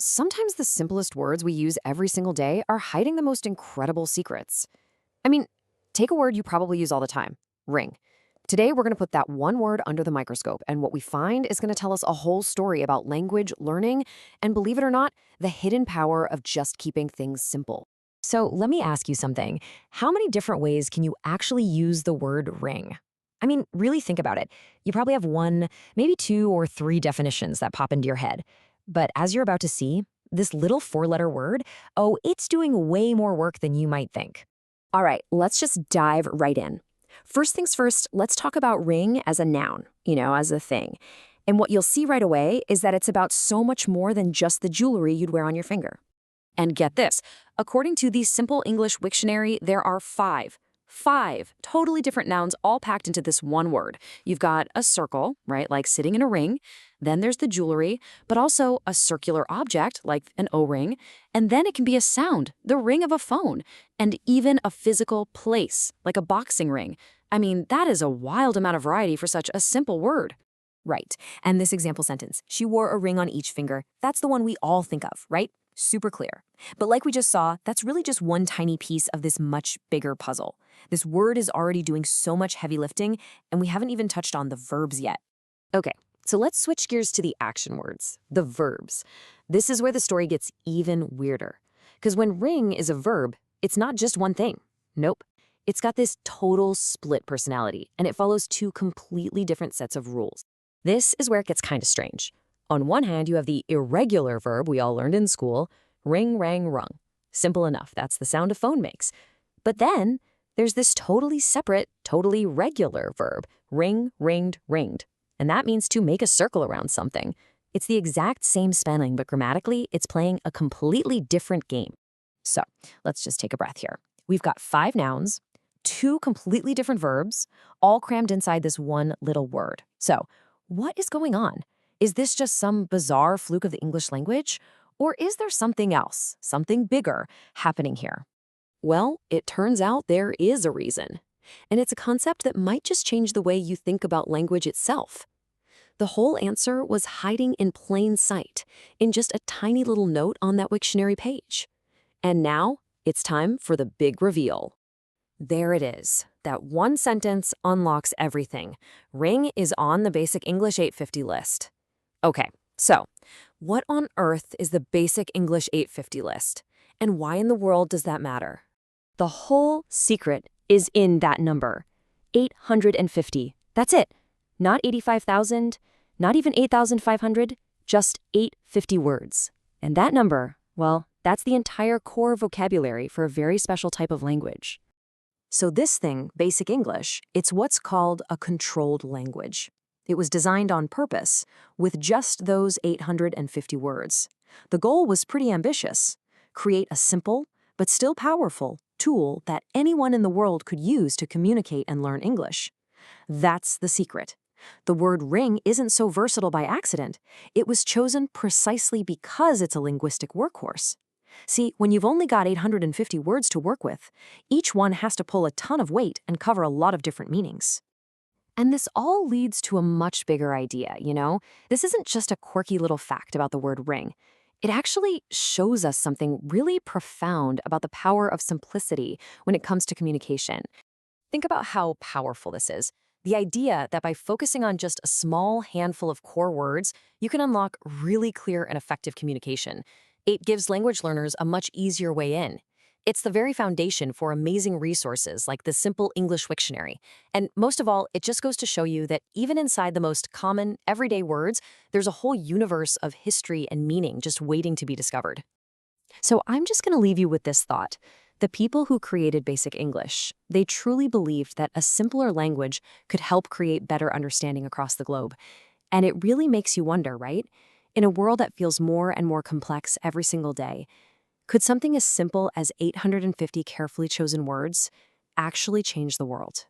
Sometimes the simplest words we use every single day are hiding the most incredible secrets. I mean, take a word you probably use all the time, ring. Today, we're going to put that one word under the microscope, and what we find is going to tell us a whole story about language, learning, and believe it or not, the hidden power of just keeping things simple. So let me ask you something. How many different ways can you actually use the word ring? I mean, really think about it. You probably have one, maybe two or three definitions that pop into your head. But as you're about to see, this little four-letter word, oh, it's doing way more work than you might think. All right, let's just dive right in. First things first, let's talk about ring as a noun, as a thing. And what you'll see right away is that it's about so much more than just the jewelry you'd wear on your finger. And get this, according to the Simple English Wiktionary, there are five totally different nouns all packed into this one word. You've got a circle, right, like sitting in a ring. Then there's the jewelry, but also a circular object, like an O-ring. And then it can be a sound, the ring of a phone, and even a physical place, like a boxing ring. I mean, that is a wild amount of variety for such a simple word. Right. And this example sentence, she wore a ring on each finger. That's the one we all think of, right? Super clear. But like we just saw, that's really just one tiny piece of this much bigger puzzle. This word is already doing so much heavy lifting, and we haven't even touched on the verbs yet. Okay, so let's switch gears to the action words, the verbs. This is where the story gets even weirder. Because when ring is a verb, it's not just one thing. Nope. It's got this total split personality, and it follows two completely different sets of rules. This is where it gets kind of strange. On one hand, you have the irregular verb we all learned in school, ring-rang-rung. Simple enough, that's the sound a phone makes. But then, there's this totally separate, totally regular verb, ring, ringed, ringed. And that means to make a circle around something. It's the exact same spelling, but grammatically, it's playing a completely different game. So, let's just take a breath here. We've got 5 nouns, 2 completely different verbs, all crammed inside this one little word. So, what is going on? Is this just some bizarre fluke of the English language? Or is there something else, something bigger, happening here? Well, it turns out there is a reason. And it's a concept that might just change the way you think about language itself. The whole answer was hiding in plain sight, in just a tiny little note on that Wiktionary page. And now, it's time for the big reveal. There it is. That one sentence unlocks everything. Ring is on the Basic English 850 list. Okay, so what on earth is the Basic English 850 list? And why in the world does that matter? The whole secret is in that number, 850. That's it. Not 85,000, not even 8,500, just 850 words. And that number, well, that's the entire core vocabulary for a very special type of language. So this thing, Basic English, it's what's called a controlled language. It was designed on purpose, with just those 850 words. The goal was pretty ambitious. Create a simple, but still powerful, tool that anyone in the world could use to communicate and learn English. That's the secret. The word ring isn't so versatile by accident. It was chosen precisely because it's a linguistic workhorse. See, when you've only got 850 words to work with, each one has to pull a ton of weight and cover a lot of different meanings. And this all leads to a much bigger idea, This isn't just a quirky little fact about the word ring. It actually shows us something really profound about the power of simplicity when it comes to communication. Think about how powerful this is. The idea that by focusing on just a small handful of core words, you can unlock really clear and effective communication. It gives language learners a much easier way in. It's the very foundation for amazing resources like the Simple English Wiktionary. And most of all, it just goes to show you that even inside the most common, everyday words, there's a whole universe of history and meaning just waiting to be discovered. So I'm just going to leave you with this thought. The people who created Basic English, they truly believed that a simpler language could help create better understanding across the globe. And it really makes you wonder, right? In a world that feels more and more complex every single day, could something as simple as 850 carefully chosen words actually change the world?